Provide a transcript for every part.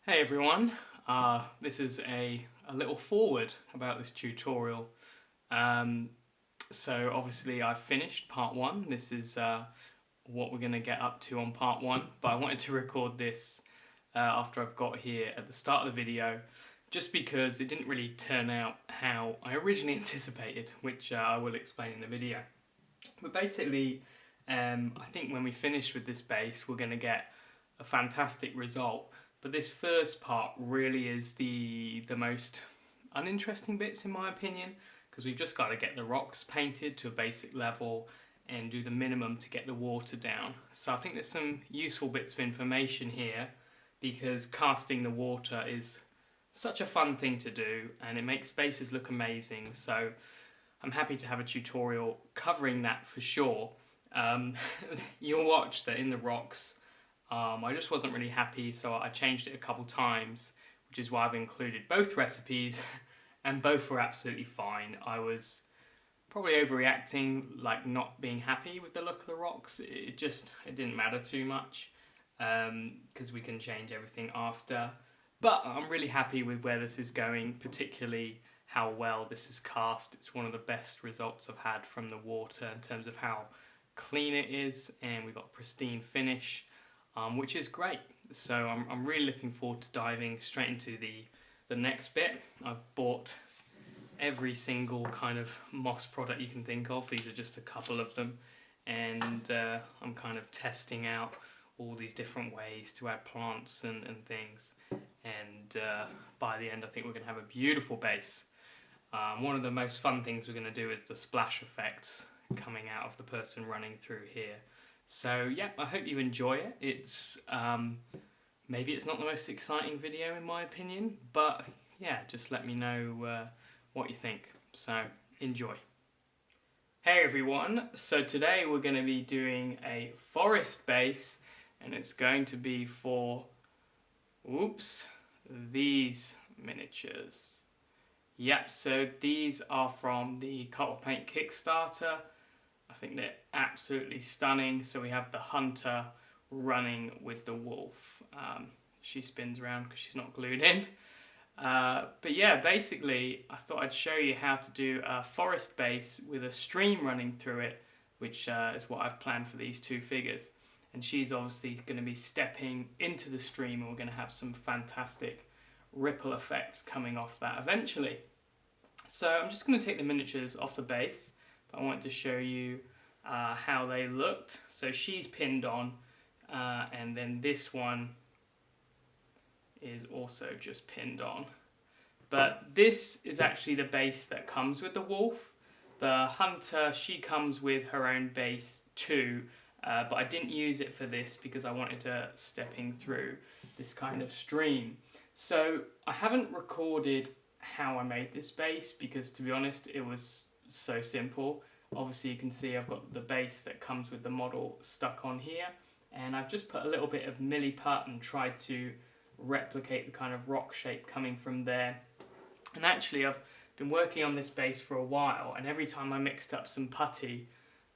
Hey everyone, this is a little forward about this tutorial. Um, so obviously I've finished part one. This is what we're going to get up to on part one, but I wanted to record this after I've got here at the start of the video, just because it didn't really turn out how I originally anticipated, which I will explain in the video. But basically, I think when we finish with this base, we're going to get a fantastic result. But this first part really is the most uninteresting bits in my opinion, because we've just got to get the rocks painted to a basic level and do the minimum to get the water down. So I think there's some useful bits of information here, because casting the water is such a fun thing to do and it makes bases look amazing. So I'm happy to have a tutorial covering that for sure. You'll watch that in the rocks I just wasn't really happy, so I changed it a couple times, which is why I've included both recipes, and both were absolutely fine. I was probably overreacting, like not being happy with the look of the rocks. It didn't matter too much, because we can change everything after. But I'm really happy with where this is going, particularly how well this is cast. It's one of the best results I've had from the water in terms of how clean it is, and we've got a pristine finish. Which is great. So I'm really looking forward to diving straight into the next bit. I've bought every single kind of moss product you can think of. These are just a couple of them, and I'm kind of testing out all these different ways to add plants and things, and by the end I think we're going to have a beautiful base. One of the most fun things we're going to do is the splash effects coming out of the person running through here. So yeah, I hope you enjoy it. It's maybe it's not the most exciting video in my opinion, but yeah, just let me know what you think. So enjoy. Hey everyone, so today we're going to be doing a forest base, and it's going to be for, these miniatures. Yep, so these are from the Cult of Paint Kickstarter. I think they're absolutely stunning. So we have the hunter running with the wolf. She spins around because she's not glued in. But yeah, basically I thought I'd show you how to do a forest base with a stream running through it, which is what I've planned for these two figures. And she's obviously going to be stepping into the stream, and we're going to have some fantastic ripple effects coming off that eventually. So I'm just going to take the miniatures off the base. I wanted to show you how they looked. So she's pinned on, and then this one is also just pinned on. But this is actually the base that comes with the wolf. The hunter, she comes with her own base too, but I didn't use it for this because I wanted her stepping through this kind of stream. So I haven't recorded how I made this base because, to be honest, it was so simple. Obviously you can see I've got the base that comes with the model stuck on here, and I've just put a little bit of milliput and tried to replicate the kind of rock shape coming from there. And actually I've been working on this base for a while, and every time I mixed up some putty,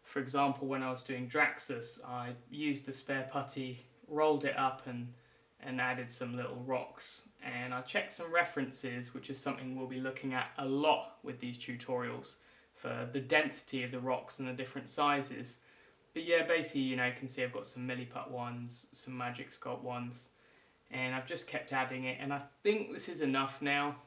for example when I was doing Draxus, I used the spare putty, rolled it up and added some little rocks, and I checked some references, which is something we'll be looking at a lot with these tutorials, for the density of the rocks and the different sizes. But yeah, basically, you can see I've got some milliput ones, some magic sculpt ones, and I've just kept adding it, and I think this is enough now.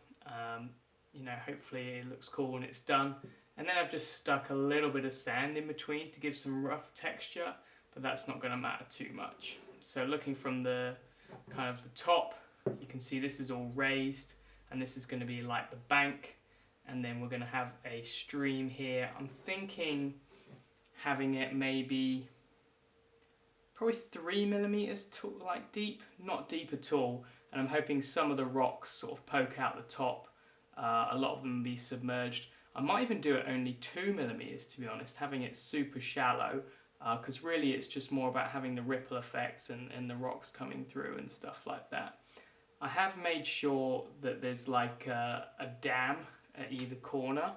Hopefully it looks cool when it's done. And then I've just stuck a little bit of sand in between to give some rough texture, but that's not going to matter too much. So looking from the kind of the top, you can see this is all raised, and this is going to be like the bank. And then we're going to have a stream here. I'm thinking having it maybe probably 3mm like deep, not deep at all. And I'm hoping some of the rocks sort of poke out the top. A lot of them will be submerged. I might even do it only 2mm, to be honest, having it super shallow, because really it's just more about having the ripple effects and the rocks coming through and stuff like that. I have made sure that there's like a dam at either corner,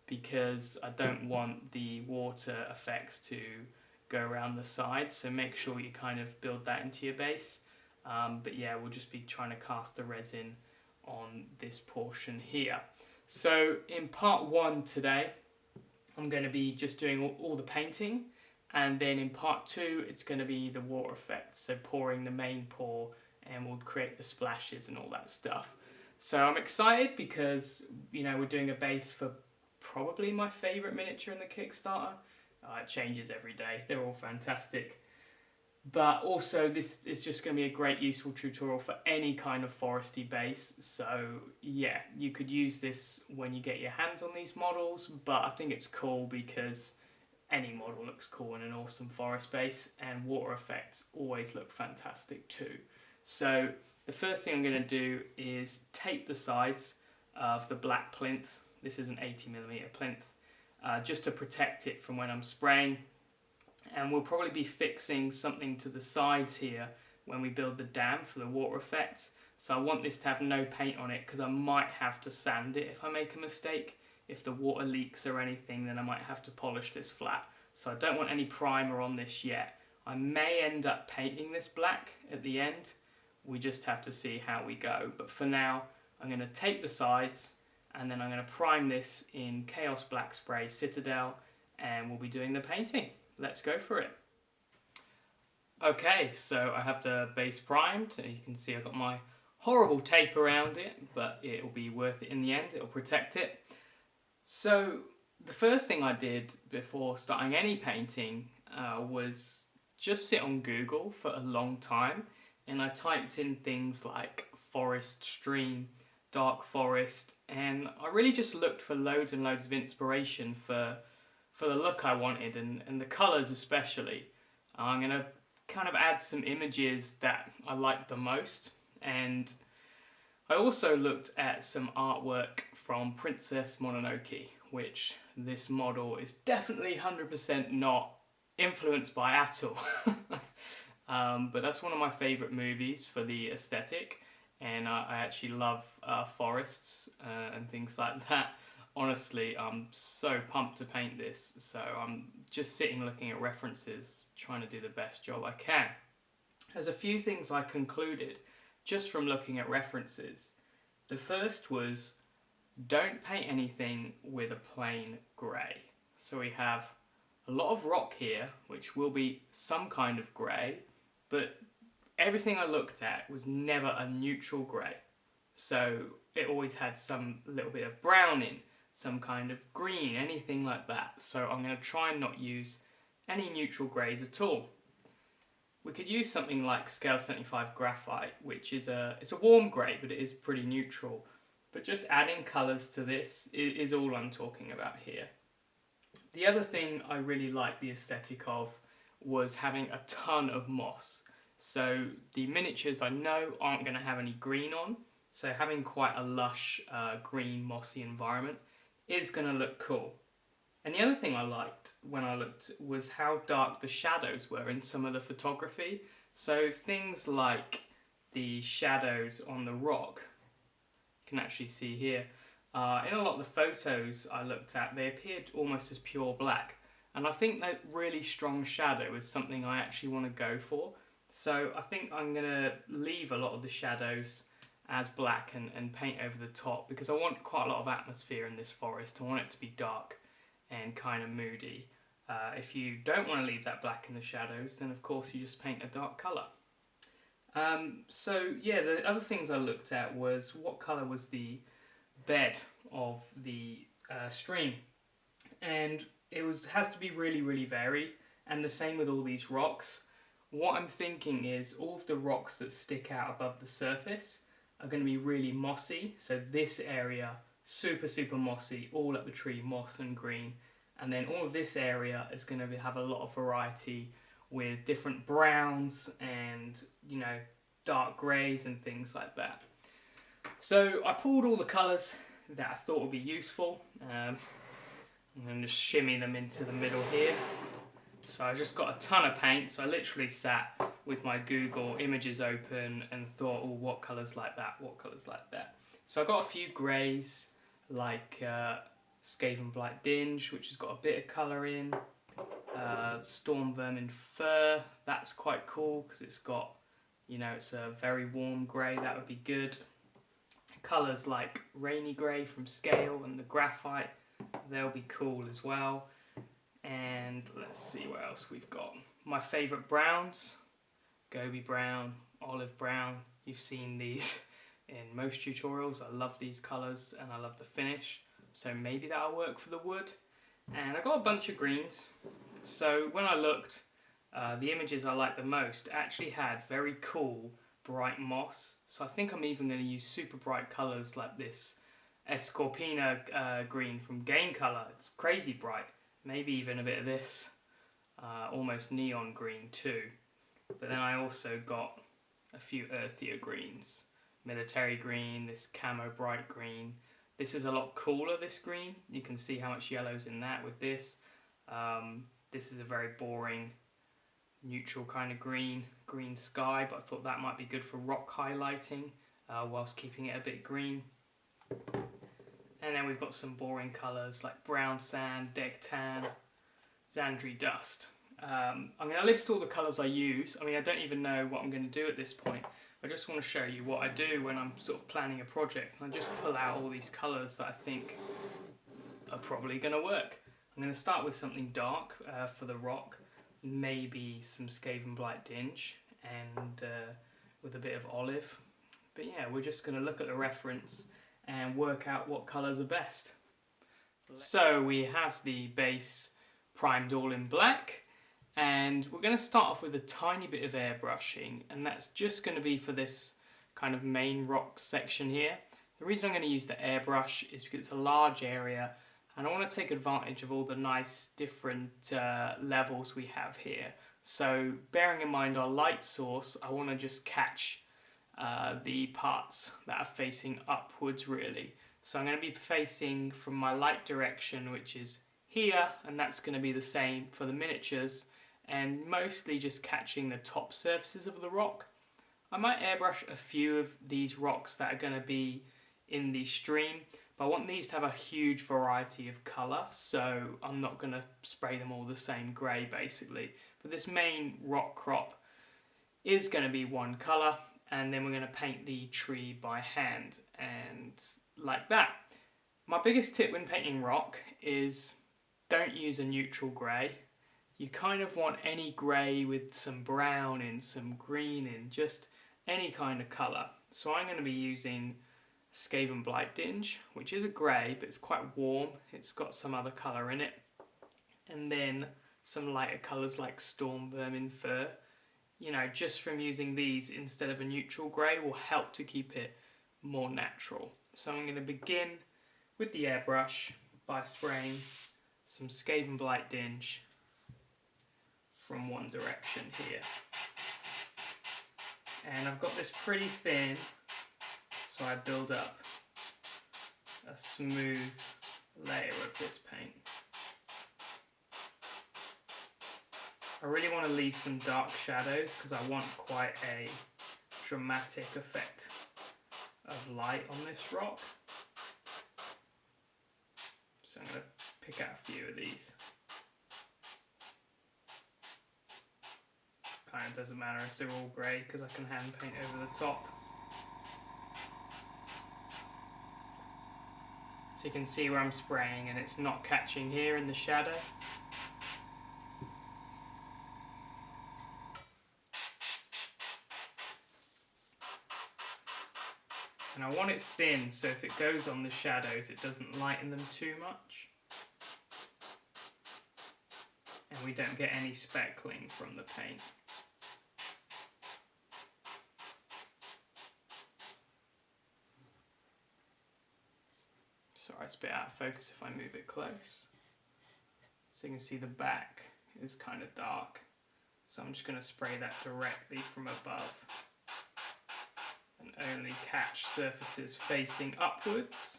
because I don't want the water effects to go around the side, so make sure you kind of build that into your base. But yeah, we'll just be trying to cast the resin on this portion here. So in part 1 today, I'm going to be just doing all the painting, and then in part 2 it's going to be the water effect, so pouring the main pour, and we'll create the splashes and all that stuff. So I'm excited because, you know, we're doing a base for probably my favourite miniature in the Kickstarter. It changes every day, they're all fantastic. But also this is just going to be a great useful tutorial for any kind of foresty base. So yeah, you could use this when you get your hands on these models, but I think it's cool because any model looks cool in an awesome forest base, and water effects always look fantastic too. So the first thing I'm going to do is tape the sides of the black plinth. This is an 80mm plinth, just to protect it from when I'm spraying. And we'll probably be fixing something to the sides here when we build the dam for the water effects. So I want this to have no paint on it because I might have to sand it if I make a mistake. If the water leaks or anything, then I might have to polish this flat. So I don't want any primer on this yet. I may end up painting this black at the end. We just have to see how we go. But for now, I'm going to tape the sides, and then I'm going to prime this in Chaos Black Spray Citadel, and we'll be doing the painting. Let's go for it. Okay, so I have the base primed. As you can see, I've got my horrible tape around it, but it'll be worth it in the end. It'll protect it. So the first thing I did before starting any painting was just sit on Google for a long time, and I typed in things like forest stream, dark forest, and I really just looked for loads and loads of inspiration for the look I wanted, and the colours especially. I'm going to kind of add some images that I like the most, and I also looked at some artwork from Princess Mononoke, which this model is definitely 100% not influenced by at all. But that's one of my favourite movies for the aesthetic, and I actually love forests and things like that. Honestly, I'm so pumped to paint this, so I'm just sitting looking at references, trying to do the best job I can. There's a few things I concluded just from looking at references. The first was, don't paint anything with a plain grey. So we have a lot of rock here, which will be some kind of grey, but everything I looked at was never a neutral grey. So it always had some little bit of brown in, some kind of green, anything like that. So I'm going to try and not use any neutral greys at all. We could use something like Scale 75 Graphite, which is it's a warm grey, but it is pretty neutral. But just adding colours to this is all I'm talking about here. The other thing I really liked the aesthetic of was having a ton of moss. So the miniatures I know aren't going to have any green on, so having quite a lush green mossy environment is going to look cool. And the other thing I liked when I looked was how dark the shadows were in some of the photography. So things like the shadows on the rock, you can actually see here, in a lot of the photos I looked at, they appeared almost as pure black. And I think that really strong shadow is something I actually want to go for. So I think I'm going to leave a lot of the shadows as black and paint over the top, because I want quite a lot of atmosphere in this forest. I want it to be dark and kind of moody. If you don't want to leave that black in the shadows, then of course you just paint a dark colour. So yeah, the other things I looked at was what colour was the bed of the stream, and it has to be really, really varied, and the same with all these rocks. What I'm thinking is all of the rocks that stick out above the surface are going to be really mossy. So this area, super, super mossy, all up the tree, moss and green. And then all of this area is going to have a lot of variety with different browns and, you know, dark greys and things like that. So I pulled all the colours that I thought would be useful. I'm going to just shimmy them into the middle here. So I just got a ton of paint, so I literally sat with my Google images open and thought, oh, what colours like that, what colours like that. So I got a few greys, like Skaven Blight Dinge, which has got a bit of colour in. Storm Vermin Fur, that's quite cool because it's got you know, it's a very warm grey, that would be good. Colours like Rainy Grey from Scale and the Graphite, they'll be cool as well. And let's see what else we've got. My favourite browns, Gobi Brown, Olive Brown. You've seen these in most tutorials. I love these colours and I love the finish. So maybe that'll work for the wood. And I got a bunch of greens. So when I looked, the images I liked the most actually had very cool bright moss. So I think I'm even going to use super bright colours like this Escorpina green from Game Colour. It's crazy bright. Maybe even a bit of this almost neon green too. But then I also got a few earthier greens. Military green, this camo bright green. This is a lot cooler, this green. You can see how much yellow's in that with this. This is a very boring, neutral kind of green sky, but I thought that might be good for rock highlighting whilst keeping it a bit green. And then we've got some boring colours like brown sand, deck tan, Xandri dust. I'm going to list all the colours I use. I mean, I don't even know what I'm going to do at this point. I just want to show you what I do when I'm sort of planning a project. And I just pull out all these colours that I think are probably going to work. I'm going to start with something dark for the rock. Maybe some Skaven Blight Dinge and with a bit of olive. But yeah, we're just going to look at the reference and work out what colours are best. So we have the base primed all in black, and we're going to start off with a tiny bit of airbrushing, and that's just going to be for this kind of main rock section here. The reason I'm going to use the airbrush is because it's a large area and I want to take advantage of all the nice different levels we have here. So bearing in mind our light source, I want to just catch the parts that are facing upwards really. So I'm going to be facing from my light direction, which is here, and that's going to be the same for the miniatures, and mostly just catching the top surfaces of the rock. I might airbrush a few of these rocks that are going to be in the stream, but I want these to have a huge variety of colour, so I'm not going to spray them all the same grey basically. But this main rock crop is going to be one colour, and then we're going to paint the tree by hand, and like that. My biggest tip when painting rock is don't use a neutral grey. You kind of want any grey with some brown in, some green in, just any kind of colour. So I'm going to be using Skaven Blight Dinge, which is a grey, but it's quite warm. It's got some other colour in it. And then some lighter colours like Storm Vermin Fur. You know, just from using these instead of a neutral grey will help to keep it more natural. So I'm going to begin with the airbrush by spraying some Skaven Blight Dinge from one direction here. And I've got this pretty thin, so I build up a smooth layer of this paint. I really want to leave some dark shadows because I want quite a dramatic effect of light on this rock. So I'm going to pick out a few of these. Kind of doesn't matter if they're all grey because I can hand paint over the top. So you can see where I'm spraying and it's not catching here in the shadow. And I want it thin, so if it goes on the shadows, it doesn't lighten them too much. And we don't get any speckling from the paint. Sorry, it's a bit out of focus if I move it close. So you can see the back is kind of dark. So I'm just going to spray that directly from above. And only catch surfaces facing upwards.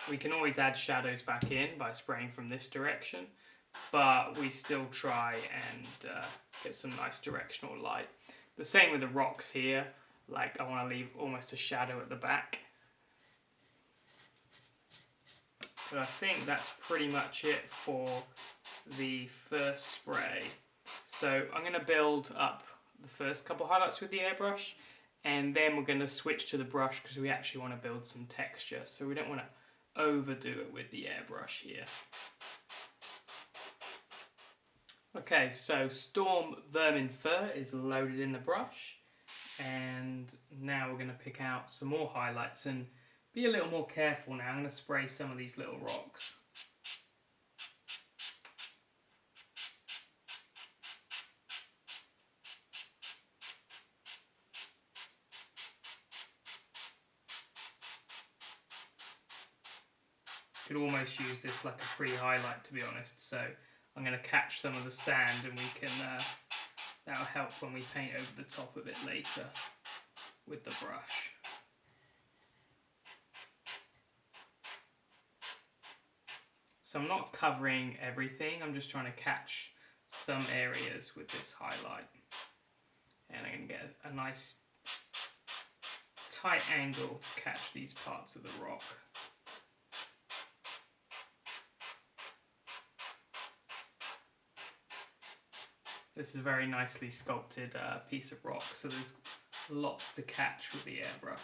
We can always add shadows back in by spraying from this direction, but we still try and get some nice directional light. The same with the rocks here, like I want to leave almost a shadow at the back. But I think that's pretty much it for the first spray. So I'm going to build up the first couple highlights with the airbrush, and then we're going to switch to the brush because we actually want to build some texture. So we don't want to overdo it with the airbrush here. Okay, so Storm Vermin Fur is loaded in the brush, and now we're going to pick out some more highlights and be a little more careful now. I'm going to spray some of these little rocks. Could almost use this like a pre-highlight, to be honest, so I'm going to catch some of the sand and we can that'll help when we paint over the top of it later with the brush. So I'm not covering everything, I'm just trying to catch some areas with this highlight, and I'm going to get a nice tight angle to catch these parts of the rock. This is a very nicely sculpted piece of rock, so there's lots to catch with the airbrush.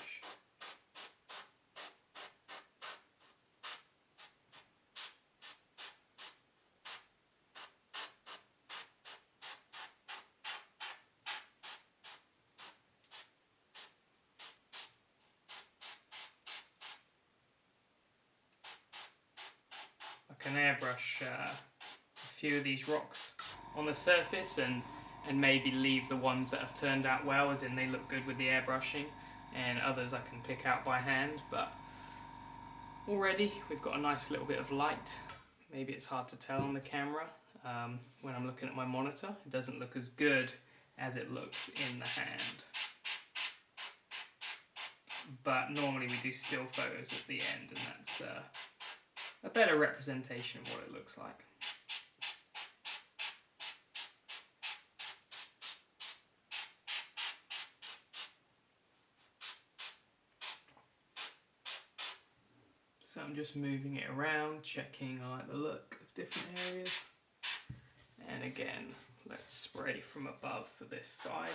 I can airbrush a few of these rocks on the surface and maybe leave the ones that have turned out well, as in they look good with the airbrushing, and others I can pick out by hand. But already we've got a nice little bit of light. Maybe it's hard to tell on the camera when I'm looking at my monitor. It doesn't look as good as it looks in the hand. But normally we do still photos at the end, and that's a better representation of what it looks like. So I'm just moving it around, checking I like the look of different areas. And again, let's spray from above for this side.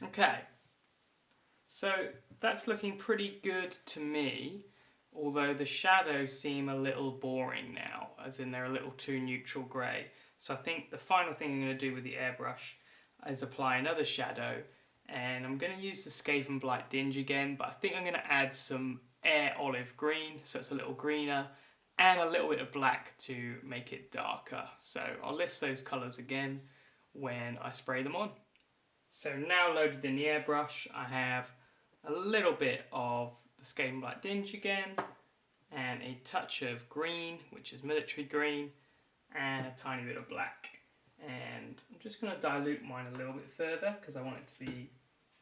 Okay, so that's looking pretty good to me, although the shadows seem a little boring now, as in they're a little too neutral grey. So I think the final thing I'm going to do with the airbrush is apply another shadow, and I'm going to use the Skaven Blight Dinge again, but I think I'm going to add some Air Olive Green, so it's a little greener, and a little bit of black to make it darker. So I'll list those colours again when I spray them on. So now loaded in the airbrush, I have a little bit of the Skaven Blight Dinge again, and a touch of green, which is military green, and a tiny bit of black. And I'm just going to dilute mine a little bit further because I want it to be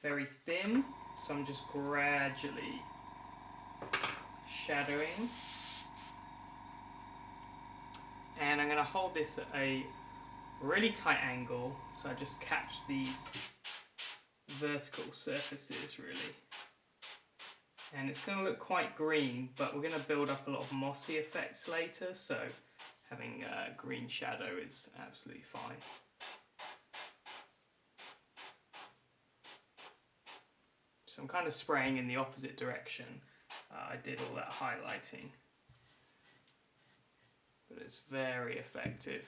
very thin. So I'm just gradually shadowing. And I'm going to hold this at a really tight angle, so I just catch these vertical surfaces really. And it's going to look quite green, but we're going to build up a lot of mossy effects later, so having a green shadow is absolutely fine. So I'm kind of spraying in the opposite direction. I did all that highlighting, but it's very effective.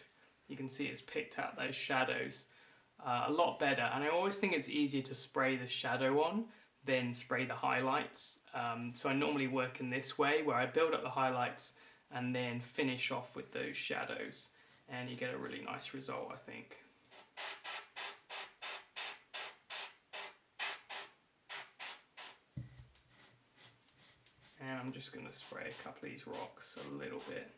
You can see it's picked out those shadows a lot better, and I always think it's easier to spray the shadow on than spray the highlights. So I normally work in this way, where I build up the highlights and then finish off with those shadows, and you get a really nice result, I think. And I'm just going to spray a couple of these rocks a little bit.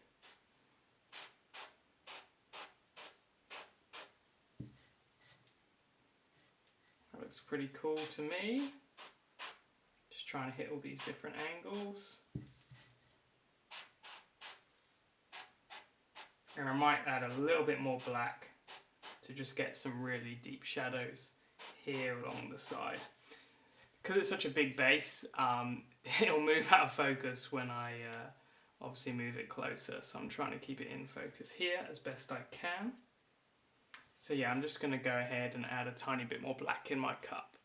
That looks pretty cool to me. Just trying to hit all these different angles. And I might add a little bit more black to just get some really deep shadows here along the side. Because it's such a big base, it'll move out of focus when I obviously move it closer. So I'm trying to keep it in focus here as best I can. So yeah, I'm just going to go ahead and add a tiny bit more black in my cup.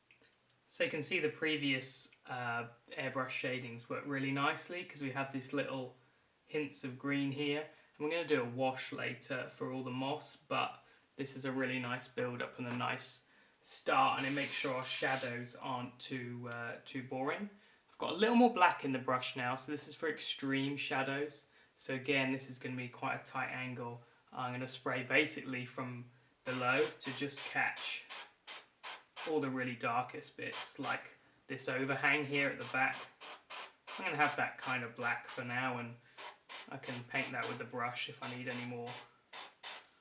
So you can see the previous airbrush shadings work really nicely because we have these little hints of green here. And we're going to do a wash later for all the moss, but this is a really nice build up and a nice start, and it makes sure our shadows aren't too boring. I've got a little more black in the brush now, so this is for extreme shadows. So again, this is going to be quite a tight angle. I'm going to spray basically from below to just catch all the really darkest bits, like this overhang here at the back. I'm going to have that kind of black for now, and I can paint that with the brush if I need any more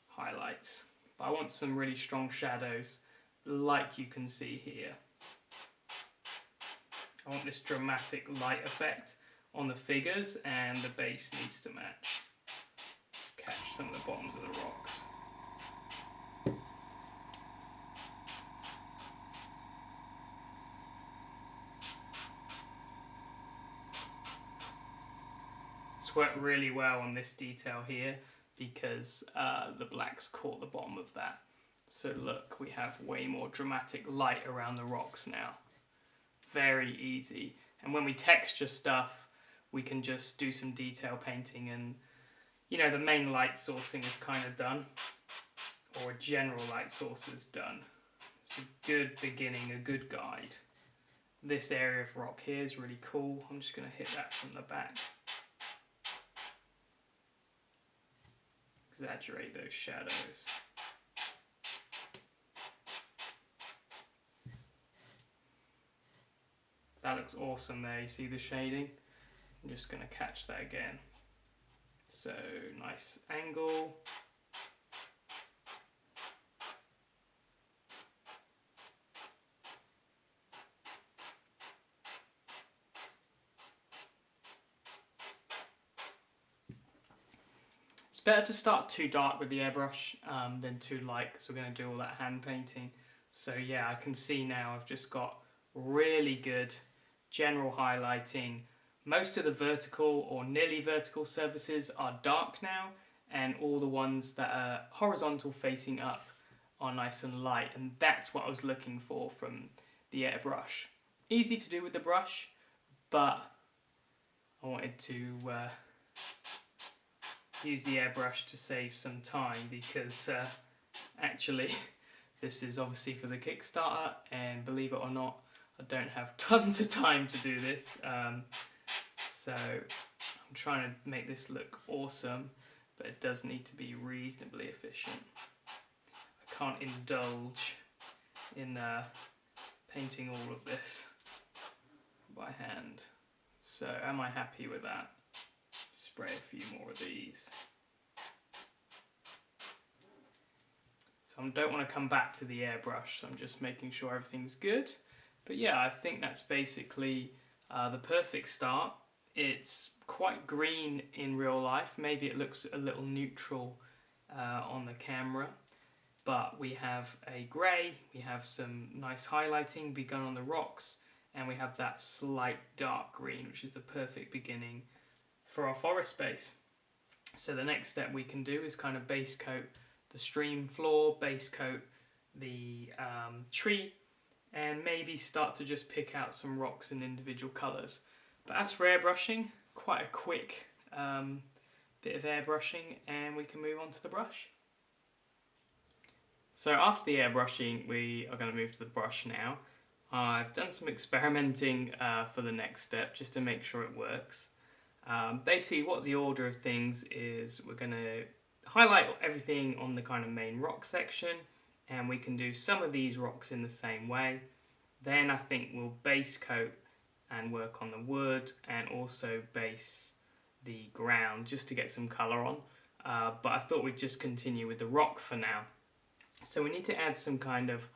highlights. But I want some really strong shadows, like you can see here. I want this dramatic light effect on the figures, and the base needs to match. Catch some of the bottoms of the rocks. It's worked really well on this detail here because the black's caught the bottom of that. So look, we have way more dramatic light around the rocks now. Very easy. And when we texture stuff, we can just do some detail painting, and you know, the main light sourcing is kind of done, or a general light source is done. It's a good beginning, a good guide. This area of rock here is really cool. I'm just going to hit that from the back. Exaggerate those shadows. That looks awesome there, you see the shading? I'm just going to catch that again. So, nice angle. It's better to start too dark with the airbrush than too light, because we're going to do all that hand painting. So yeah, I can see now I've just got really good general highlighting. Most of the vertical or nearly vertical surfaces are dark now, and all the ones that are horizontal facing up are nice and light, and that's what I was looking for from the airbrush. Easy to do with the brush, but I wanted to use the airbrush to save some time, because actually this is obviously for the Kickstarter, and believe it or not, I don't have tons of time to do this, so I'm trying to make this look awesome, but it does need to be reasonably efficient. I can't indulge in painting all of this by hand. So am I happy with that? Spray a few more of these. So I don't want to come back to the airbrush, so I'm just making sure everything's good. But yeah, I think that's basically the perfect start. It's quite green in real life. Maybe it looks a little neutral on the camera. But we have a grey, we have some nice highlighting begun on the rocks, and we have that slight dark green, which is the perfect beginning for our forest base. So the next step we can do is kind of base coat the stream floor, base coat the tree, and maybe start to just pick out some rocks in individual colours. But as for airbrushing, quite a quick bit of airbrushing, and we can move on to the brush. So after the airbrushing, we are going to move to the brush now. I've done some experimenting for the next step, just to make sure it works. Basically what the order of things is, we're going to highlight everything on the kind of main rock section, and we can do some of these rocks in the same way. Then I think we'll base coat and work on the wood and also base the ground just to get some colour on. But I thought we'd just continue with the rock for now. So we need to add some kind of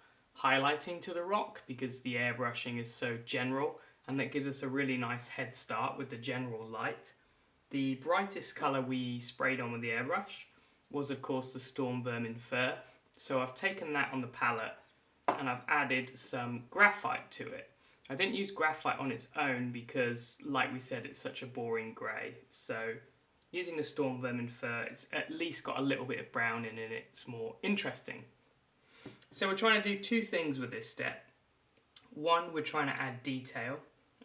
highlighting to the rock because the airbrushing is so general, and that gives us a really nice head start with the general light. The brightest colour we sprayed on with the airbrush was of course the Storm Vermin Fur. So I've taken that on the palette and I've added some graphite to it. I didn't use graphite on its own because, like we said, it's such a boring grey. So using the Storm Vermin Fur, it's at least got a little bit of brown in it. It's more interesting. So we're trying to do two things with this step. One, we're trying to add detail,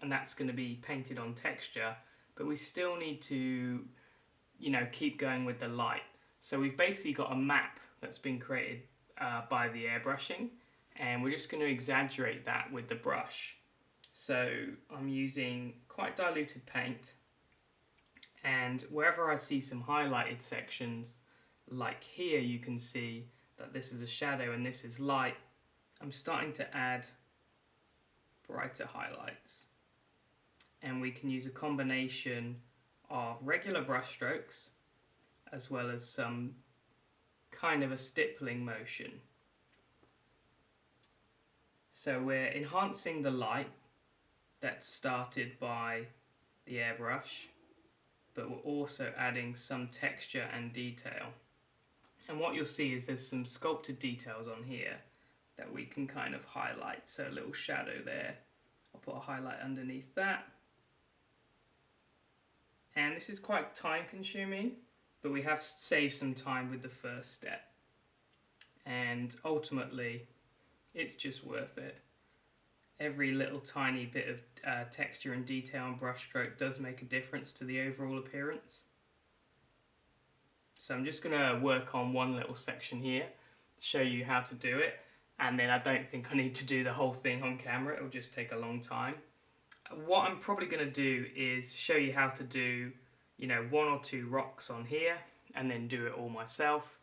and that's going to be painted on texture, but we still need to, keep going with the light. So we've basically got a map that's been created by the airbrushing, and we're just going to exaggerate that with the brush. So I'm using quite diluted paint, and wherever I see some highlighted sections, like here you can see that this is a shadow and this is light, I'm starting to add brighter highlights. And we can use a combination of regular brush strokes as well as some kind of a stippling motion. So we're enhancing the light that's started by the airbrush, but we're also adding some texture and detail. And what you'll see is there's some sculpted details on here that we can kind of highlight. So a little shadow there. I'll put a highlight underneath that. And this is quite time consuming, but we have saved some time with the first step. And ultimately, it's just worth it. Every little tiny bit of texture and detail and brush stroke does make a difference to the overall appearance. So I'm just going to work on one little section here, show you how to do it, and then I don't think I need to do the whole thing on camera. It'll just take a long time. What I'm probably going to do is show you how to do, one or two rocks on here, and then do it all myself.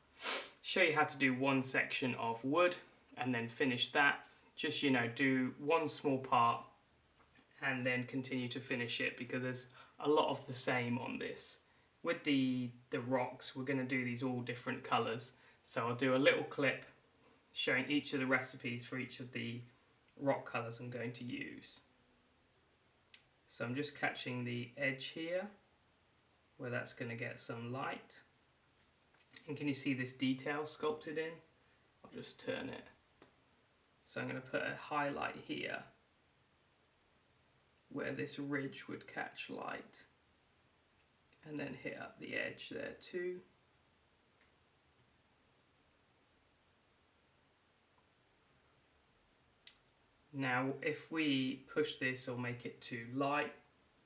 Show you how to do one section of wood, and then finish that. Just, do one small part, and then continue to finish it, because there's a lot of the same on this. With the rocks, we're going to do these all different colours. So I'll do a little clip showing each of the recipes for each of the rock colours I'm going to use. So I'm just catching the edge here, where that's going to get some light. And can you see this detail sculpted in? I'll just turn it. So I'm going to put a highlight here, where this ridge would catch light. And then hit up the edge there too. Now if we push this or make it too light,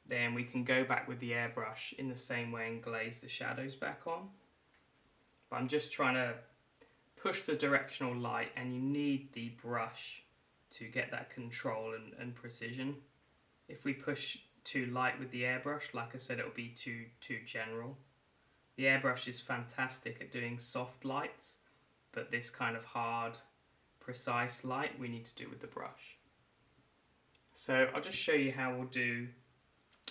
then we can go back with the airbrush in the same way and glaze the shadows back on. But I'm just trying to push the directional light, and you need the brush to get that control and precision. If we push too light with the airbrush, like I said, it'll be too general. The airbrush is fantastic at doing soft lights, but this kind of hard, precise light we need to do with the brush. So I'll just show you how we'll do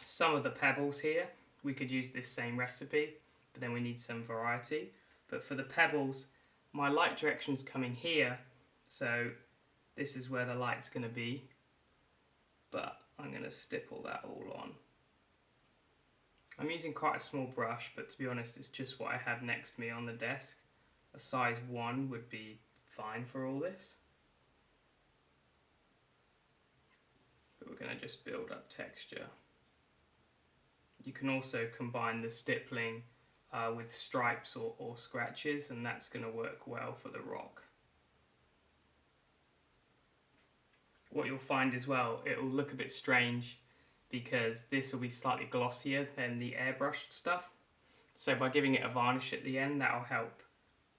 some of the pebbles here. We could use this same recipe, but then we need some variety. But for the pebbles, my light direction's coming here, so this is where the light's going to be. But I'm going to stipple that all on. I'm using quite a small brush, but to be honest, it's just what I had next to me on the desk. A size 1 would be fine for all this. But we're going to just build up texture. You can also combine the stippling with stripes or scratches, and that's going to work well for the rock. What you'll find as well, it will look a bit strange because this will be slightly glossier than the airbrushed stuff. So by giving it a varnish at the end, that'll help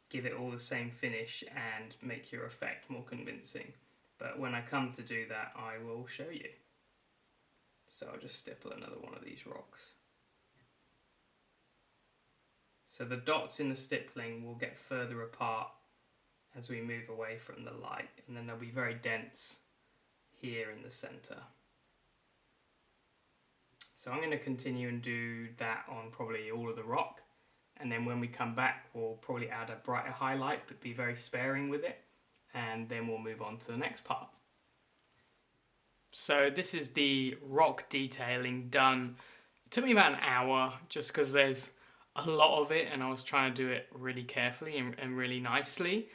give it all the same finish and make your effect more convincing. But when I come to do that, I will show you. So I'll just stipple another one of these rocks. So the dots in the stippling will get further apart as we move away from the light, and then they'll be very dense here in the center. So I'm going to continue and do that on probably all of the rock, and then when we come back we'll probably add a brighter highlight but be very sparing with it, and then we'll move on to the next part. So this is the rock detailing done. It took me about an hour just because there's a lot of it and I was trying to do it really carefully and really nicely.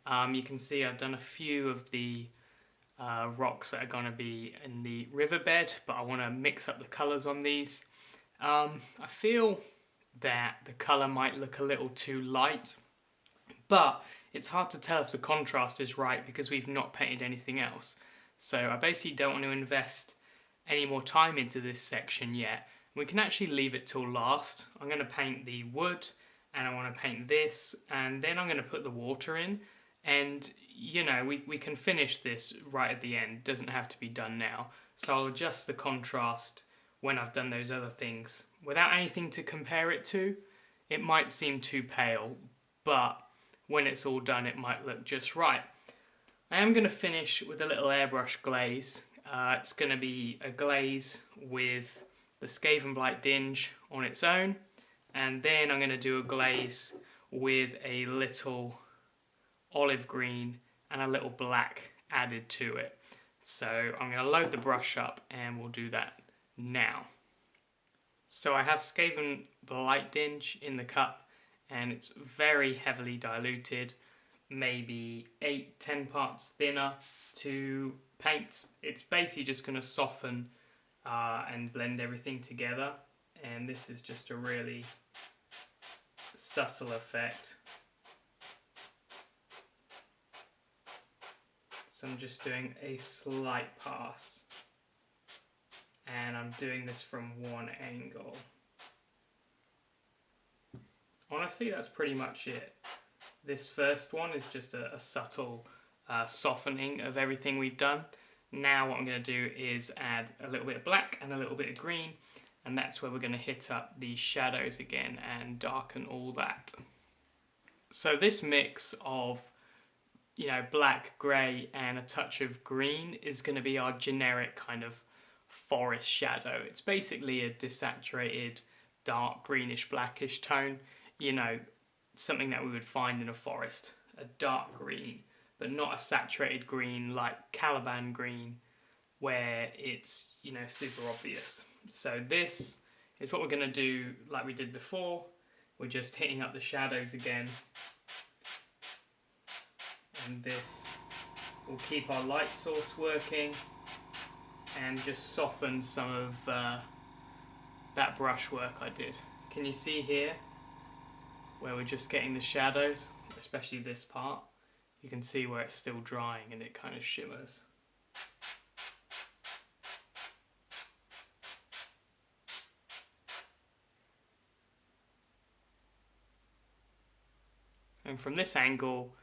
You can see I've done a few of the rocks that are going to be in the riverbed, but I want to mix up the colours on these. I feel that the colour might look a little too light, but it's hard to tell if the contrast is right because we've not painted anything else. So I basically don't want to invest any more time into this section yet. We can actually leave it till last. I'm going to paint the wood and I want to paint this, and then I'm going to put the water in, and you know, we can finish this right at the end. It doesn't have to be done now. So I'll adjust the contrast when I've done those other things. Without anything to compare it to, it might seem too pale, but when it's all done it might look just right. I am going to finish with a little airbrush glaze. It's going to be a glaze with the Skaven Blight Dinge on its own, and then I'm going to do a glaze with a little olive green and a little black added to it. So I'm going to load the brush up and we'll do that now. So I have Skaven Blight Dinge in the cup and it's very heavily diluted, maybe 8-10 parts thinner to paint. It's basically just going to soften and blend everything together, and this is just a really subtle effect. So I'm just doing a slight pass, and I'm doing this from one angle. Honestly, that's pretty much it. This first one is just a subtle softening of everything we've done. Now what I'm going to do is add a little bit of black and a little bit of green, and that's where we're going to hit up the shadows again and darken all that. So this mix of, you know, black, grey and a touch of green is going to be our generic kind of forest shadow. It's basically a desaturated dark greenish blackish tone, you know, something that we would find in a forest, a dark green, but not a saturated green like Caliban green where it's, you know, super obvious. So this is what we're going to do like we did before. We're just hitting up the shadows again, and this will keep our light source working and just soften some of that brush work I did. Can you see here where we're just getting the shadows, especially this part? You can see where it's still drying and it kind of shimmers. And from this angle,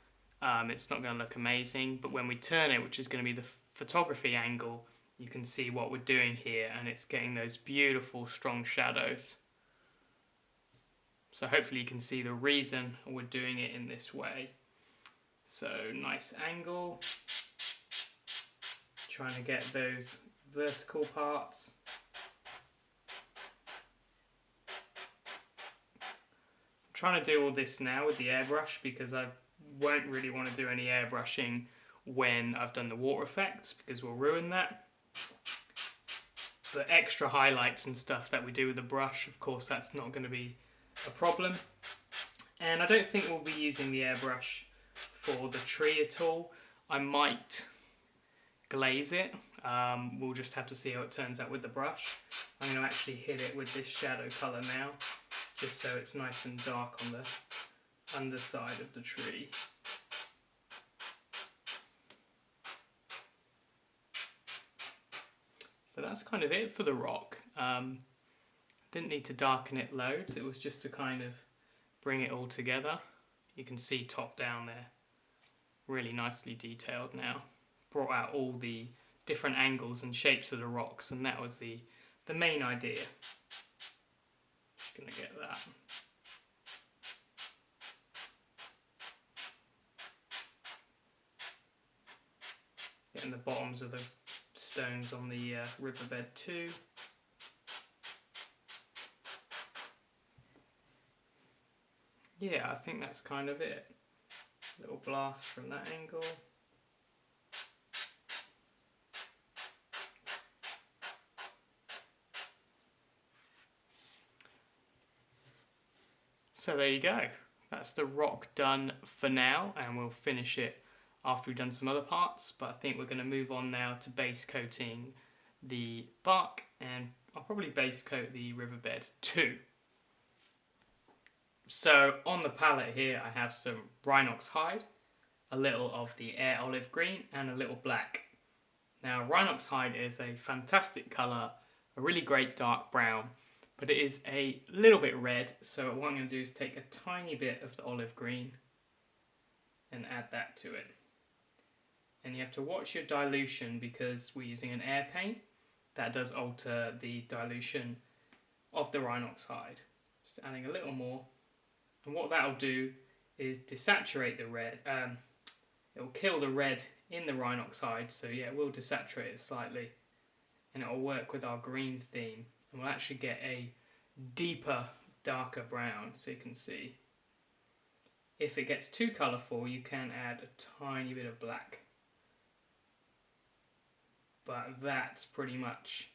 it's not going to look amazing, but when we turn it, which is going to be the photography angle, you can see what we're doing here, and it's getting those beautiful strong shadows. So hopefully you can see the reason we're doing it in this way. So nice angle, trying to get those vertical parts. I'm trying to do all this now with the airbrush because I won't really want to do any airbrushing when I've done the water effects because we'll ruin that. But extra highlights and stuff that we do with the brush, of course, that's not going to be a problem. And I don't think we'll be using the airbrush for the tree at all. I might glaze it. We'll just have to see how it turns out with the brush. I'm going to actually hit it with this shadow colour now, just so it's nice and dark on the underside of the tree. But that's kind of it for the rock. Didn't need to darken it loads, it was just to kind of bring it all together. You can see top down there, really nicely detailed now. Brought out all the different angles and shapes of the rocks, and that was the main idea. Just gonna get that. Getting the bottoms of the stones on the riverbed too. yeah, I think that's kind of it. Little blast from that angle. So there you go. That's the rock done for now, and we'll finish it after we've done some other parts. But I think we're going to move on now to base coating the bark, and I'll probably base coat the riverbed too. So on the palette here I have some Rhinox hide, a little of the Air Olive Green and a little black. Now Rhinox hide is a fantastic colour, a really great dark brown, but it is a little bit red, so what I'm going to do is take a tiny bit of the olive green and add that to it. And you have to watch your dilution because we're using an air paint. That does alter the dilution of the Rhinox hide. Just adding a little more. And what that'll do is desaturate the red. It will kill the red in the Rhinox hide, so yeah, it will desaturate it slightly. And it will work with our green theme. And we'll actually get a deeper, darker brown, so you can see. If it gets too colourful, you can add a tiny bit of black. But that's pretty much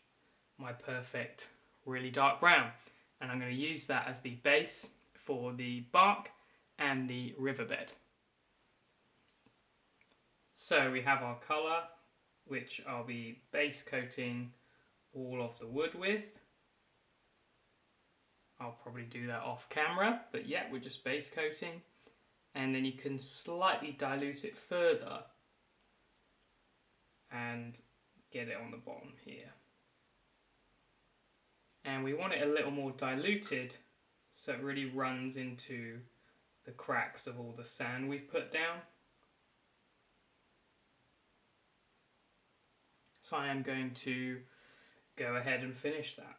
my perfect, really dark brown. And I'm going to use that as the base for the bark and the riverbed. So we have our colour, which I'll be base coating all of the wood with. I'll probably do that off camera, but yeah, we're just base coating. And then you can slightly dilute it further and get it on the bottom here. And we want it a little more diluted so it really runs into the cracks of all the sand we've put down. So I am going to go ahead and finish that.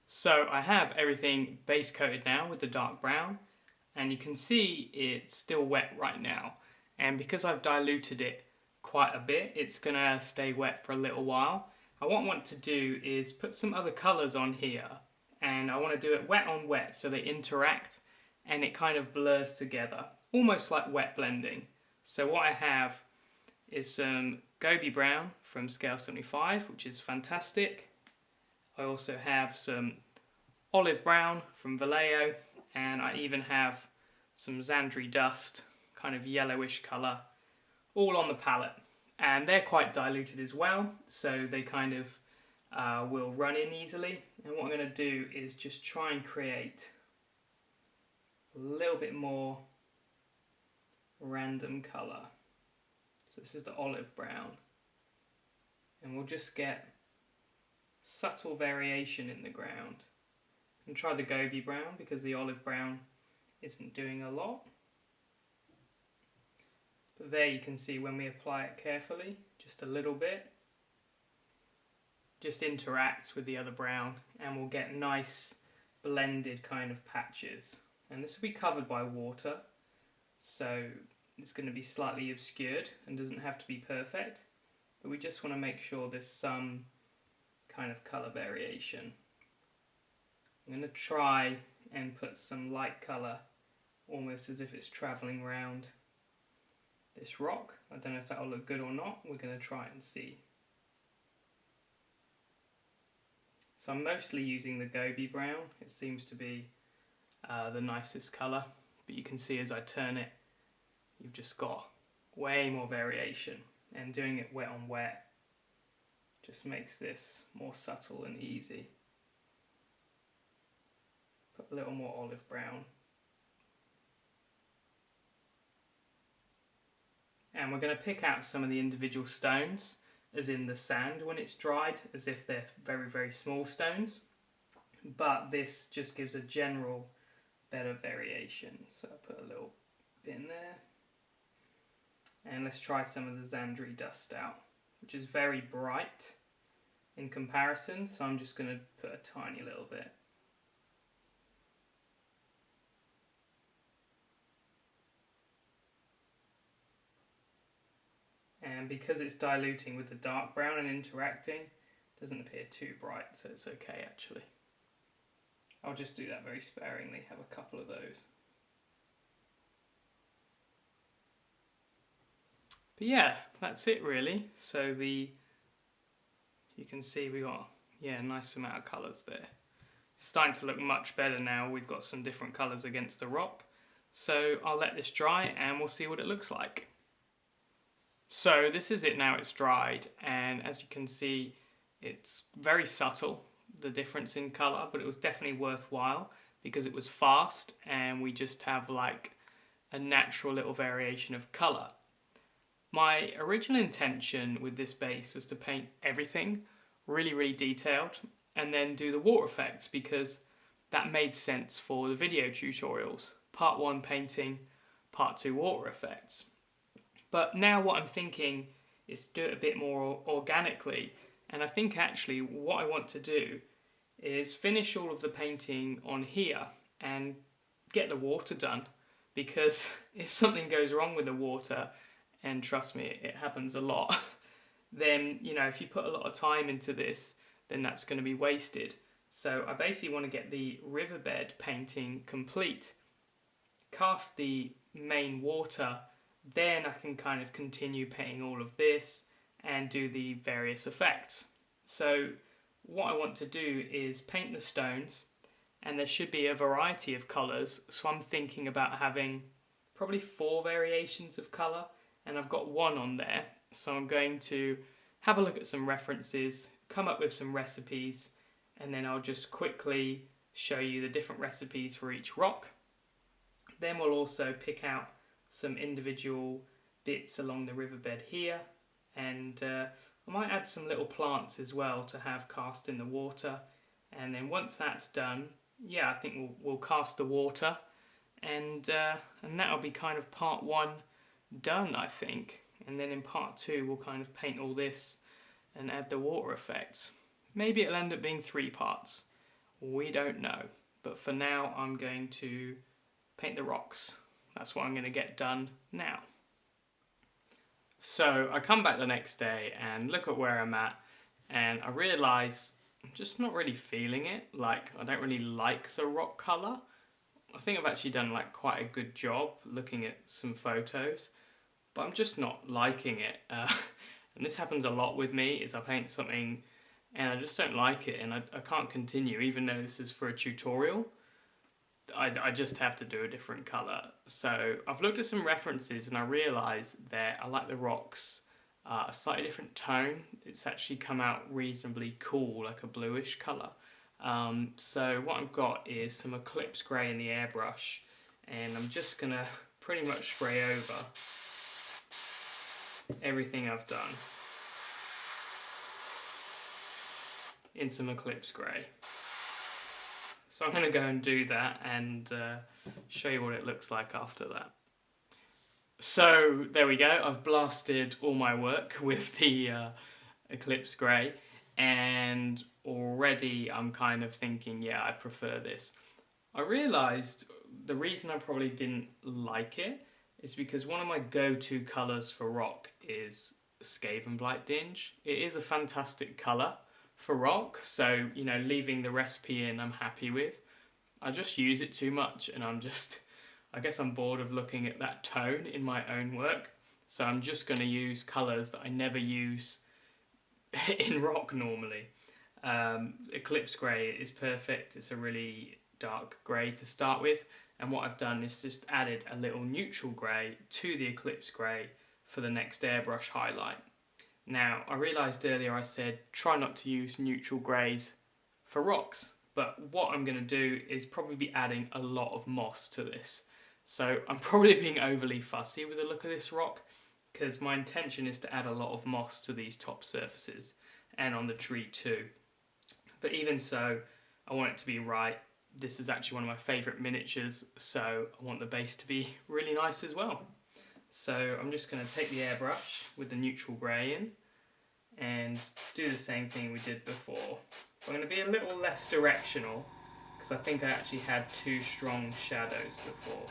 So I have everything base coated now with the dark brown, and you can see it's still wet right now. And because I've diluted it quite a bit, it's gonna stay wet for a little while. What I want to do is put some other colours on here, and I want to do it wet on wet so they interact and it kind of blurs together, almost like wet blending. So what I have is some Gobi Brown from Scale 75, which is fantastic. I also have some Olive Brown from Vallejo, and I even have some Zandri Dust, kind of yellowish colour, all on the palette. And they're quite diluted as well, so they kind of will run in easily. And what I'm going to do is just try and create a little bit more random colour. So this is the olive brown, and we'll just get subtle variation in the ground. And try the Gobi Brown because the olive brown isn't doing a lot. But there you can see when we apply it carefully, just a little bit, just interacts with the other brown, and we'll get nice blended kind of patches. And this will be covered by water, so it's going to be slightly obscured and doesn't have to be perfect, but we just want to make sure there's some kind of colour variation. I'm going to try and put some light colour, almost as if it's travelling around this rock. I don't know if that will look good or not. We're going to try and see. So I'm mostly using the Gobi Brown. It seems to be the nicest colour, but you can see as I turn it, you've just got way more variation, and doing it wet on wet just makes this more subtle and easy. Put a little more olive brown. And we're going to pick out some of the individual stones, as in the sand when it's dried, as if they're very, very small stones. But this just gives a general better variation. So I'll put a little bit in there. And let's try some of the Zandri Dust out, which is very bright in comparison. So I'm just going to put a tiny little bit. And because it's diluting with the dark brown and interacting, it doesn't appear too bright, so it's okay actually. I'll just do that very sparingly, have a couple of those. But yeah, that's it really. So you can see we got, yeah, a nice amount of colours there. It's starting to look much better now. We've got some different colours against the rock. So I'll let this dry and we'll see what it looks like. So this is it now, it's dried, and as you can see, it's very subtle, the difference in colour, but it was definitely worthwhile because it was fast and we just have like a natural little variation of colour. My original intention with this base was to paint everything really detailed and then do the water effects because that made sense for the video tutorials. Part 1 painting, part 2 water effects. But now what I'm thinking is to do it a bit more organically, and I think actually what I want to do is finish all of the painting on here and get the water done, because if something goes wrong with the water, and trust me, it happens a lot, then, you know, if you put a lot of time into this, then that's going to be wasted. So I basically want to get the riverbed painting complete, cast the main water, then I can kind of continue painting all of this and do the various effects. So what I want to do is paint the stones, and there should be a variety of colours, so I'm thinking about having probably 4 variations of colour, and I've got 1 on there, so I'm going to have a look at some references, come up with some recipes, and then I'll just quickly show you the different recipes for each rock. Then we'll also pick out some individual bits along the riverbed here, and I might add some little plants as well to have cast in the water. And then once that's done, yeah, I think we'll cast the water, and that'll be kind of part 1 done, I think. And then in part 2 we'll kind of paint all this and add the water effects. Maybe it'll end up being 3 parts, we don't know, but for now I'm going to paint the rocks. That's what I'm going to get done now. So I come back the next day and look at where I'm at, and I realise I'm just not really feeling it. Like, I don't really like the rock colour. I think I've actually done like quite a good job looking at some photos, but I'm just not liking it. And this happens a lot with me, is I paint something and I just don't like it, and I can't continue even though this is for a tutorial. I just have to do a different colour. So I've looked at some references and I realised that I like the rocks a slightly different tone. It's actually come out reasonably cool, like a bluish colour. So what I've got is some Eclipse Grey in the airbrush, and I'm just going to pretty much spray over everything I've done in some Eclipse Grey. So I'm going to go and do that and show you what it looks like after that. So there we go, I've blasted all my work with the Eclipse Grey, and already I'm kind of thinking, yeah, I prefer this. I realised the reason I probably didn't like it is because one of my go-to colours for rock is Skaven Blight Dinge. It is a fantastic colour for rock, so, you know, leaving the recipe in I'm happy with. I just use it too much, and I guess I'm bored of looking at that tone in my own work, so I'm just going to use colours that I never use in rock normally. Eclipse Grey is perfect. It's a really dark grey to start with, and what I've done is just added a little neutral grey to the Eclipse Grey for the next airbrush highlight. Now, I realised earlier I said try not to use neutral greys for rocks, but what I'm going to do is probably be adding a lot of moss to this. So I'm probably being overly fussy with the look of this rock, because my intention is to add a lot of moss to these top surfaces and on the tree too. But even so, I want it to be right. This is actually one of my favourite miniatures, so I want the base to be really nice as well. So I'm just going to take the airbrush with the neutral grey in and do the same thing we did before. I'm going to be a little less directional because I think I actually had too strong shadows before.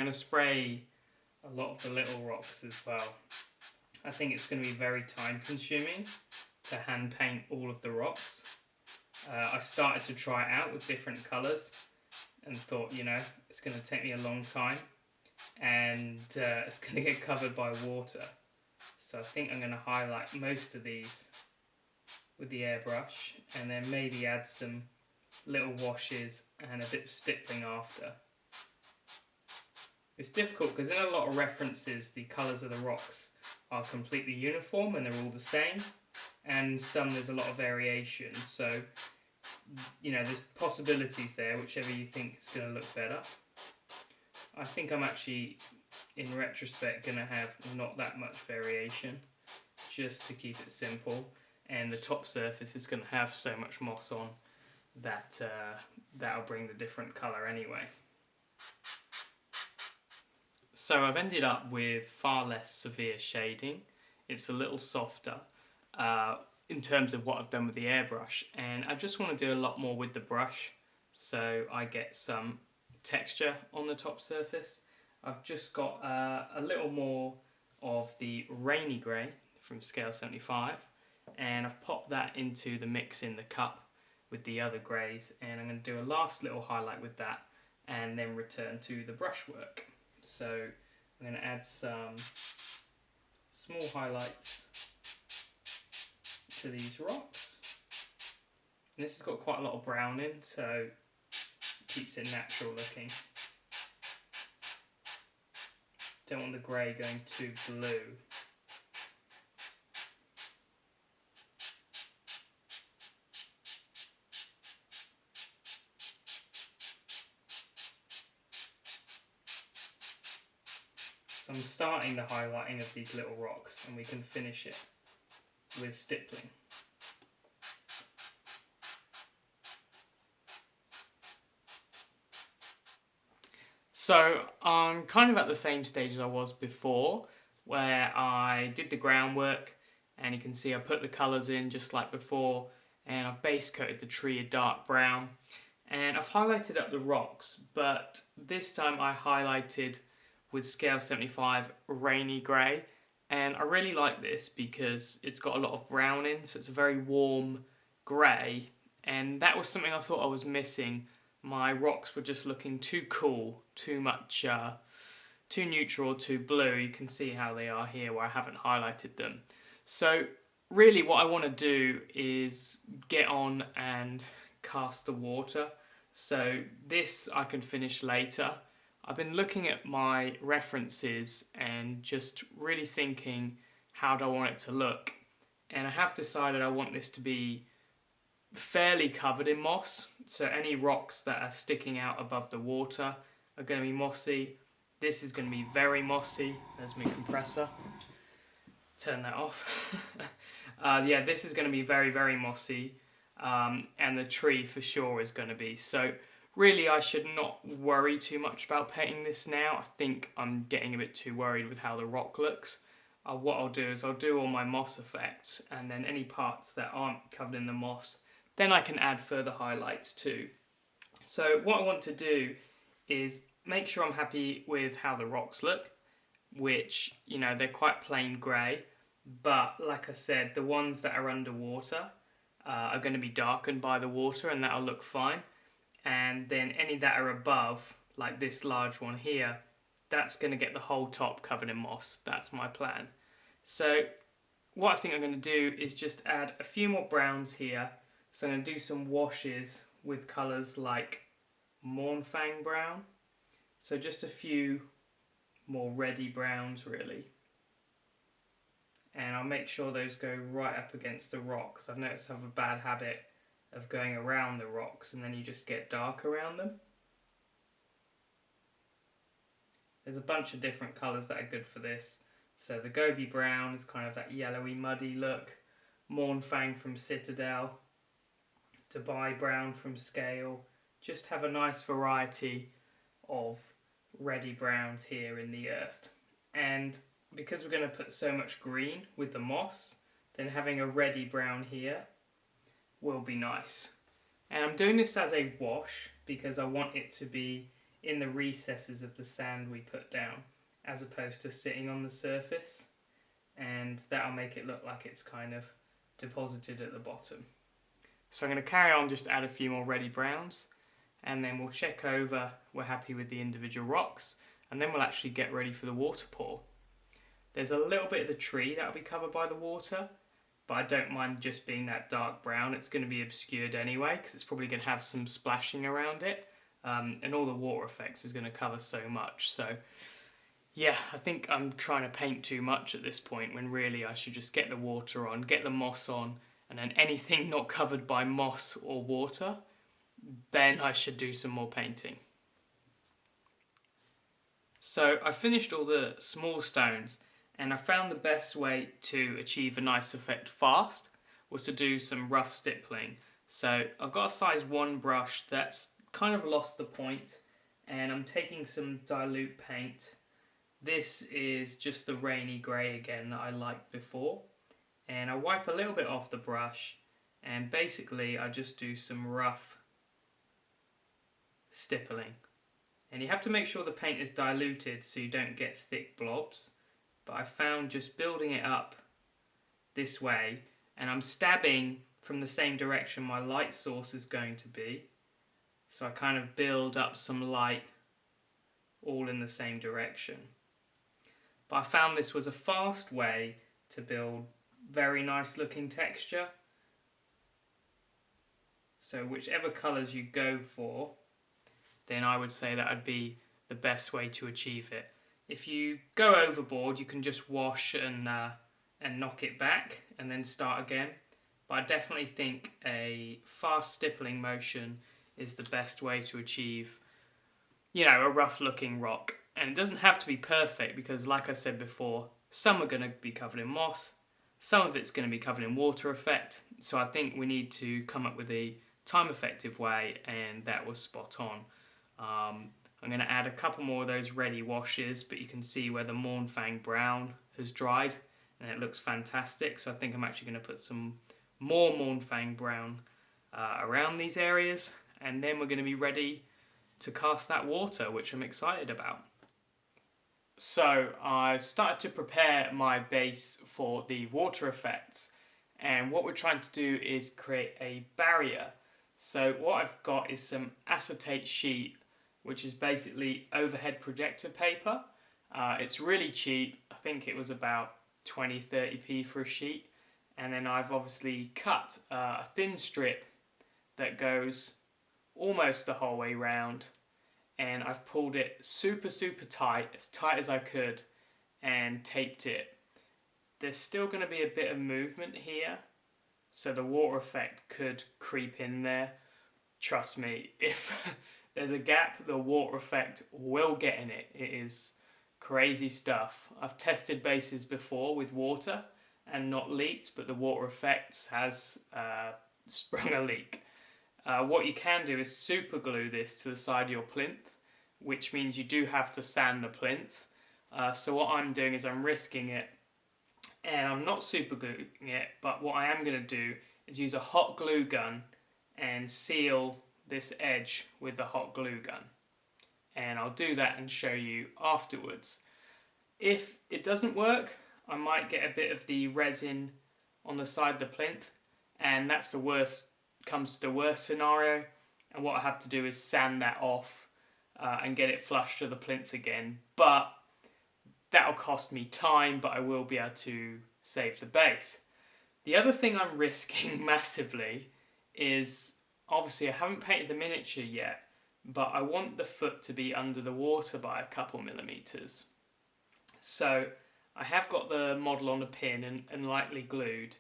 going to spray a lot of the little rocks as well. I think it's going to be very time consuming to hand paint all of the rocks. I started to try it out with different colours and thought, you know, it's going to take me a long time and it's going to get covered by water. So I think I'm going to highlight most of these with the airbrush and then maybe add some little washes and a bit of stippling after. It's difficult because in a lot of references the colours of the rocks are completely uniform and they're all the same, and some there's a lot of variation, so you know, there's possibilities there, whichever you think is going to look better. I think I'm actually, in retrospect, going to have not that much variation, just to keep it simple, and the top surface is going to have so much moss on that that'll bring the different colour anyway. So I've ended up with far less severe shading. It's a little softer in terms of what I've done with the airbrush, and I just want to do a lot more with the brush so I get some texture on the top surface. I've just got a little more of the rainy grey from scale 75, and I've popped that into the mix in the cup with the other greys, and I'm going to do a last little highlight with that and then return to the brushwork. So I'm going to add some small highlights to these rocks. And this has got quite a lot of brown in, so it keeps it natural looking. Don't want the grey going too blue. So I'm starting the highlighting of these little rocks and we can finish it with stippling. So I'm kind of at the same stage as I was before, where I did the groundwork and you can see I put the colours in just like before, and I've base coated the tree a dark brown and I've highlighted up the rocks, but this time I highlighted with scale 75 rainy grey, and I really like this because it's got a lot of brown in, so it's a very warm grey, and that was something I thought I was missing. My rocks were just looking too cool, too much, too neutral, too blue. You can see how they are here where I haven't highlighted them. So really what I want to do is get on and cast the water. So this I can finish later. I've been looking at my references and just really thinking, how do I want it to look? And I have decided I want this to be fairly covered in moss. So any rocks that are sticking out above the water are going to be mossy. This is going to be very mossy. There's my compressor. Turn that off. Yeah, this is going to be very, very mossy. And the tree for sure is going to be. So really, I should not worry too much about painting this now. I think I'm getting a bit too worried with how the rock looks. What I'll do is I'll do all my moss effects, and then any parts that aren't covered in the moss, then I can add further highlights too. So what I want to do is make sure I'm happy with how the rocks look, which, you know, they're quite plain grey, but like I said, the ones that are underwater are going to be darkened by the water, and that'll look fine. And then any that are above, like this large one here, that's going to get the whole top covered in moss. That's my plan. So what I think I'm going to do is just add a few more browns here. So I'm going to do some washes with colours like Mornfang brown. So just a few more reddy browns really. And I'll make sure those go right up against the rock, because I've noticed I have a bad habit of going around the rocks and then you just get dark around them. There's a bunch of different colours that are good for this. So the Gobi brown is kind of that yellowy muddy look, Mornfang from Citadel, Dubai brown from Scale. Just have a nice variety of reddy browns here in the earth. And because we're going to put so much green with the moss, then having a reddy brown here will be nice. And I'm doing this as a wash because I want it to be in the recesses of the sand we put down, as opposed to sitting on the surface, and that'll make it look like it's kind of deposited at the bottom. So I'm going to carry on, just add a few more ready browns, and then we'll check over we're happy with the individual rocks, and then we'll actually get ready for the water pour. There's a little bit of the tree that'll be covered by the water, but I don't mind just being that dark brown. It's going to be obscured anyway, because it's probably going to have some splashing around it, and all the water effects is going to cover so much. So yeah, I think I'm trying to paint too much at this point, when really I should just get the water on, get the moss on, and then anything not covered by moss or water, then I should do some more painting. So I finished all the small stones, and I found the best way to achieve a nice effect fast was to do some rough stippling. So I've got a size 1 brush that's kind of lost the point, and I'm taking some dilute paint. This is just the rainy grey again that I liked before, and I wipe a little bit off the brush, and basically I just do some rough stippling. And you have to make sure the paint is diluted so you don't get thick blobs. But I found just building it up this way, and I'm stabbing from the same direction my light source is going to be. So I kind of build up some light all in the same direction. But I found this was a fast way to build very nice looking texture. So whichever colours you go for, then I would say that would be the best way to achieve it. If you go overboard, you can just wash and knock it back and then start again. But I definitely think a fast stippling motion is the best way to achieve, you know, a rough looking rock. And it doesn't have to be perfect, because like I said before, some are going to be covered in moss, some of it's going to be covered in water effect. So I think we need to come up with a time effective way, and that was spot on. I'm going to add a couple more of those ready washes, but you can see where the Mournfang brown has dried and it looks fantastic. So I think I'm actually going to put some more Mournfang brown around these areas, and then we're going to be ready to cast that water, which I'm excited about. So I've started to prepare my base for the water effects, and what we're trying to do is create a barrier. So what I've got is some acetate sheet, which is basically overhead projector paper. It's really cheap. I think it was about 20-30p for a sheet. And then I've obviously cut a thin strip that goes almost the whole way round, and I've pulled it super tight as I could, and taped it. There's still going to be a bit of movement here, so the water effect could creep in there. Trust me, if there's a gap, the water effect will get in it. It is crazy stuff. I've tested bases before with water and not leaked, but the water effects has sprung a leak. What you can do is super glue this to the side of your plinth, which means you do have to sand the plinth. So what I'm doing is I'm risking it, and I'm not super gluing it, but what I am going to do is use a hot glue gun and seal this edge with the hot glue gun. And I'll do that and show you afterwards. If it doesn't work, I might get a bit of the resin on the side of the plinth, and that's the worst, comes to the worst scenario. And what I have to do is sand that off and get it flush to the plinth again. But that'll cost me time, but I will be able to save the base. The other thing I'm risking massively is, obviously I haven't painted the miniature yet, but I want the foot to be under the water by a couple millimeters. So I have got the model on a pin and lightly glued,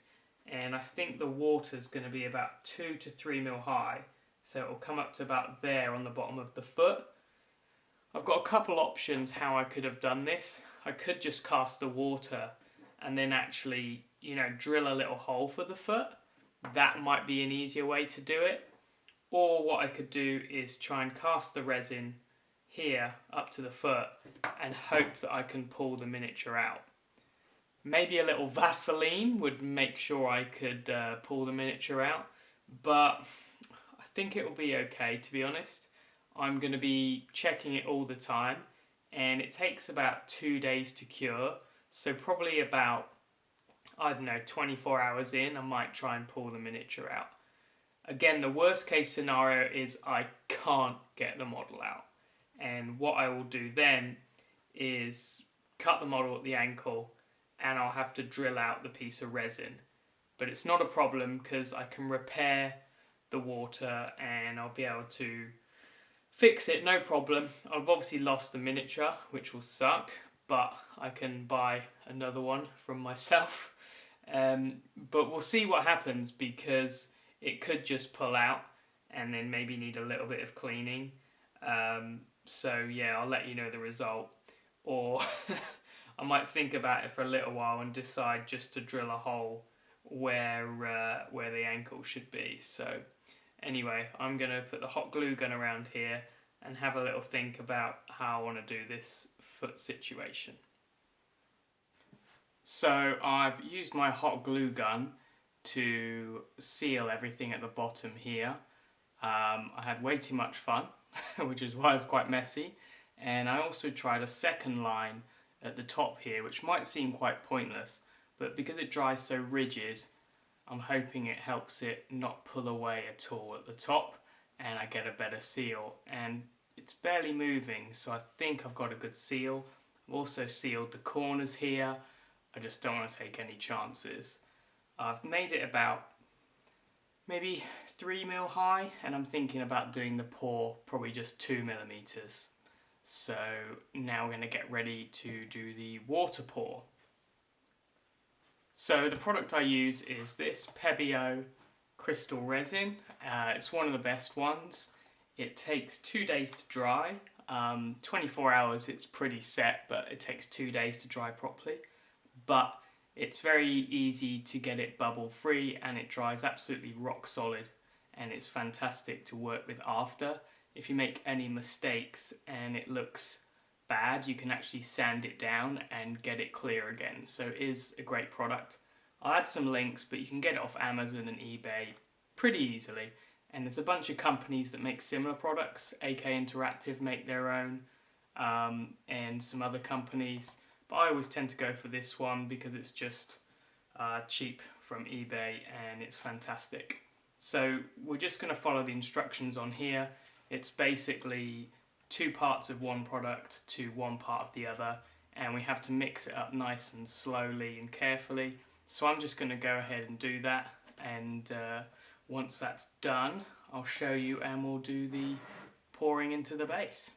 and I think the water's going to be about 2 to 3 mil high, so it will come up to about there on the bottom of the foot. I've got a couple options how I could have done this. I could just cast the water and then actually, you know, drill a little hole for the foot. That might be an easier way to do it. Or what I could do is try and cast the resin here up to the foot and hope that I can pull the miniature out. Maybe a little Vaseline would make sure I could pull the miniature out, but I think it will be okay, to be honest. I'm going to be checking it all the time, and it takes about 2 days to cure. So probably about, I don't know, 24 hours in, I might try and pull the miniature out. Again, the worst case scenario is I can't get the model out. And what I will do then is cut the model at the ankle, and I'll have to drill out the piece of resin. But it's not a problem because I can repair the water and I'll be able to fix it, no problem. I've obviously lost the miniature, which will suck, but I can buy another one from myself. But we'll see what happens, because it could just pull out and then maybe need a little bit of cleaning. So yeah, I'll let you know the result. Or I might think about it for a little while and decide just to drill a hole where the ankle should be. So anyway, I'm going to put the hot glue gun around here and have a little think about how I want to do this foot situation. So I've used my hot glue gun to seal everything at the bottom here. I had way too much fun, which is why it's quite messy. And I also tried a second line at the top here, which might seem quite pointless, but because it dries so rigid, I'm hoping it helps it not pull away at all at the top, and I get a better seal. And it's barely moving, so I think I've got a good seal. I've also sealed the corners here. I just don't want to take any chances. I've made it about maybe 3mm high, and I'm thinking about doing the pour probably just 2mm. So now we're going to get ready to do the water pour. So the product I use is this Pebeo crystal resin. It's one of the best ones. It takes 2 days to dry. 24 hours it's pretty set, but it takes 2 days to dry properly. But it's very easy to get it bubble free, and it dries absolutely rock solid, and it's fantastic to work with after. If you make any mistakes and it looks bad, you can actually sand it down and get it clear again. So it is a great product. I'll add some links, but you can get it off Amazon and eBay pretty easily. And there's a bunch of companies that make similar products. AK Interactive make their own, and some other companies. But I always tend to go for this one because it's just cheap from eBay and it's fantastic. So we're just going to follow the instructions on here. It's basically 2 parts of one product to 1 part of the other, and we have to mix it up nice and slowly and carefully. So I'm just going to go ahead and do that, and once that's done, I'll show you and we'll do the pouring into the base.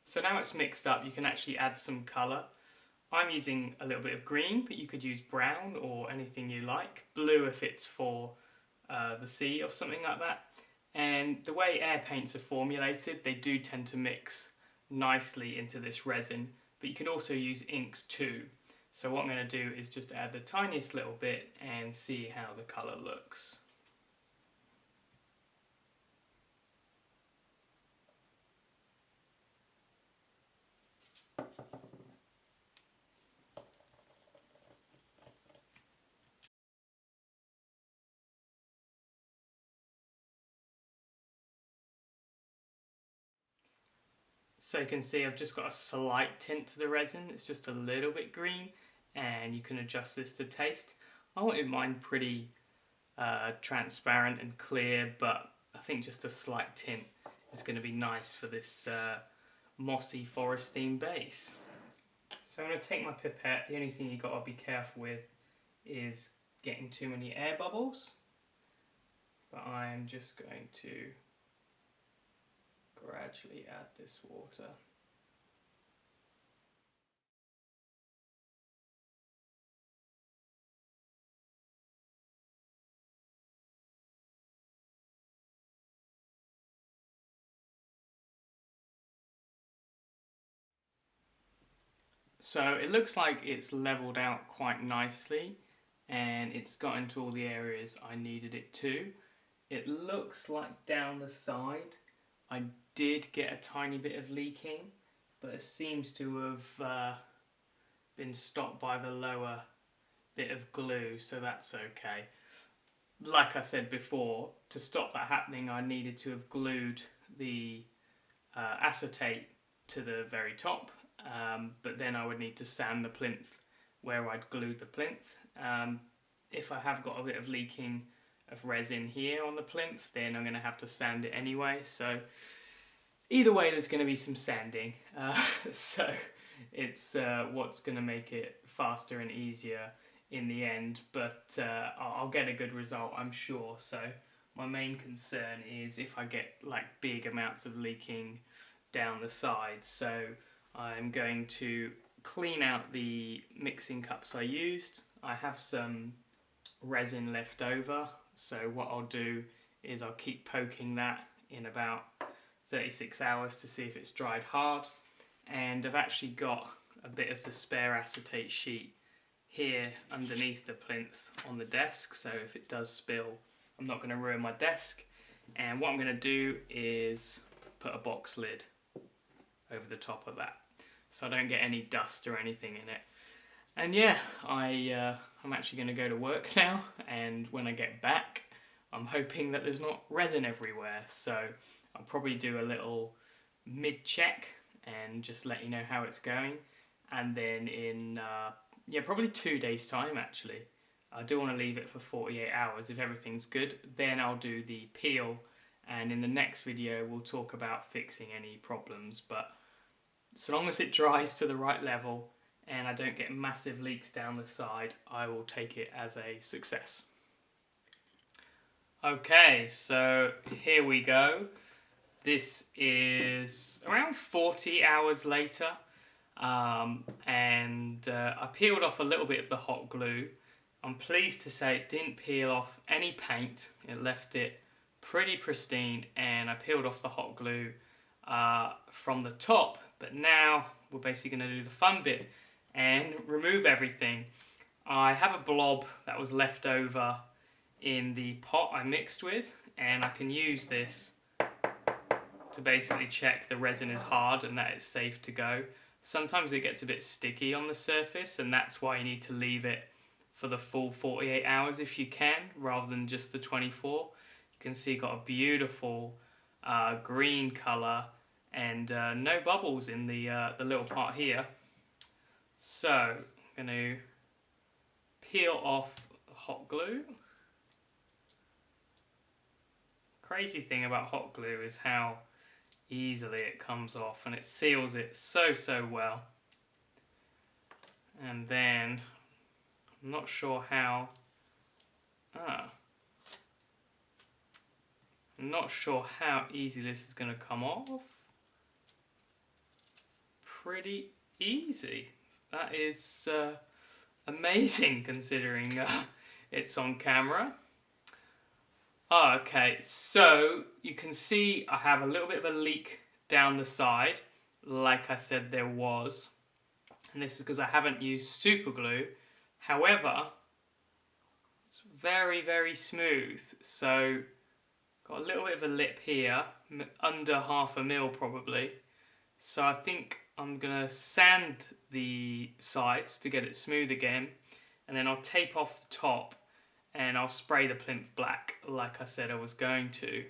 So now it's mixed up, you can actually add some colour. I'm using a little bit of green, but you could use brown or anything you like. Blue if it's for the sea or something like that. And the way air paints are formulated, they do tend to mix nicely into this resin, but you can also use inks too. So what I'm going to do is just add the tiniest little bit and see how the colour looks. So you can see I've just got a slight tint to the resin, it's just a little bit green, and you can adjust this to taste. I wanted mine pretty transparent and clear, but I think just a slight tint is going to be nice for this mossy forest theme base. So I'm going to take my pipette. The only thing you've got to be careful with is getting too many air bubbles, but I am just going to gradually add this water. So it looks like it's leveled out quite nicely and it's got into all the areas I needed it to. It looks like down the side I did get a tiny bit of leaking, but it seems to have been stopped by the lower bit of glue, so that's okay. Like I said before, to stop that happening I needed to have glued the acetate to the very top, but then I would need to sand the plinth where I'd glued the plinth. If I have got a bit of leaking of resin here on the plinth, then I'm going to have to sand it anyway, so either way there's going to be some sanding, so it's what's going to make it faster and easier in the end, but I'll get a good result, I'm sure. So my main concern is if I get like big amounts of leaking down the sides, so I'm going to clean out the mixing cups I used. I have some resin left over, so what I'll do is I'll keep poking that in about 36 hours to see if it's dried hard, and I've actually got a bit of the spare acetate sheet here underneath the plinth on the desk, so if it does spill I'm not going to ruin my desk. And what I'm going to do is put a box lid over the top of that so I don't get any dust or anything in it. And yeah, I'm actually going to go to work now, and when I get back I'm hoping that there's not resin everywhere, so I'll probably do a little mid-check and just let you know how it's going. And then in probably 2 days time actually, I do want to leave it for 48 hours. If everything's good, then I'll do the peel, and in the next video we'll talk about fixing any problems. But so long as it dries to the right level and I don't get massive leaks down the side, I will take it as a success. Okay, so here we go. This is around 40 hours later, and I peeled off a little bit of the hot glue. I'm pleased to say it didn't peel off any paint, it left it pretty pristine, and I peeled off the hot glue from the top, but now we're basically going to do the fun bit and remove everything. I have a blob that was left over in the pot I mixed with, and I can use this to basically check the resin is hard and that it's safe to go. Sometimes it gets a bit sticky on the surface, and that's why you need to leave it for the full 48 hours if you can, rather than just the 24. You can see got a beautiful green colour and no bubbles in the little part here. So I'm going to peel off the hot glue. Crazy thing about hot glue is how easily it comes off, and it seals it so well. And then I'm not sure how I'm not sure how easy this is going to come off. Pretty easy. That is amazing considering it's on camera. Okay, so you can see I have a little bit of a leak down the side, like I said there was. And this is because I haven't used super glue. However, it's very smooth. So got a little bit of a lip here, under 0.5 mil probably. So I think I'm gonna sand the sides to get it smooth again, and then I'll tape off the top and I'll spray the plinth black like I said I was going to.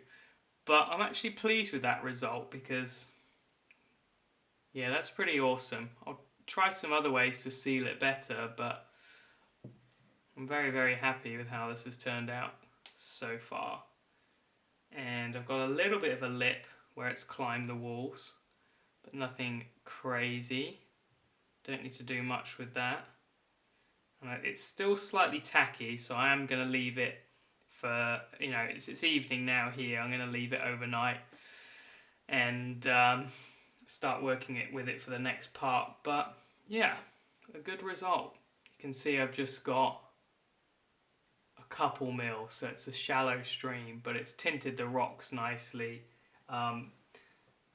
But I'm actually pleased with that result because, yeah, that's pretty awesome. I'll try some other ways to seal it better, but I'm very happy with how this has turned out so far. And I've got a little bit of a lip where it's climbed the walls, but nothing crazy. Don't need to do much with that. It's still slightly tacky, so I am going to leave it for, it's evening now here. I'm going to leave it overnight and start working with it for the next part. But yeah, a good result. You can see I've just got a couple mil, so it's a shallow stream, but it's tinted the rocks nicely.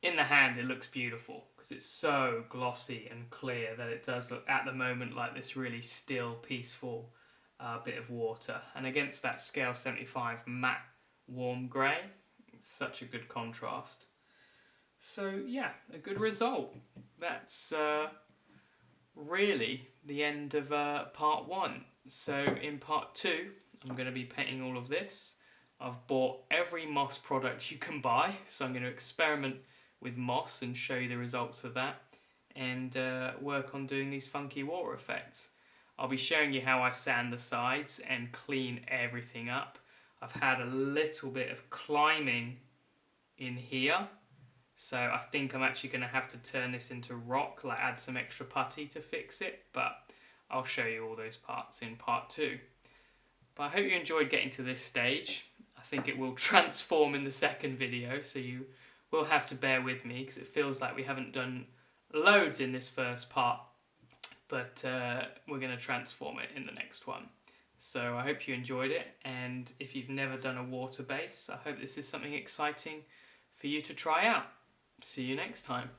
in the hand it looks beautiful because it's so glossy and clear that it does look at the moment like this really still, peaceful bit of water. And against that scale 75 matte warm grey, it's such a good contrast. So yeah, a good result. That's really the end of part 1. So in part 2, I'm going to be painting all of this. I've bought every moss product you can buy, so I'm going to experiment with moss and show you the results of that, and work on doing these funky water effects. I'll be showing you how I sand the sides and clean everything up. I've had a little bit of climbing in here, so I think I'm actually going to have to turn this into rock, like add some extra putty to fix it, but I'll show you all those parts in part 2. But I hope you enjoyed getting to this stage. I think it will transform in the second video, so you will have to bear with me because it feels like we haven't done loads in this first part, but we're going to transform it in the next one. So I hope you enjoyed it, and if you've never done a water base, I hope this is something exciting for you to try out. See you next time.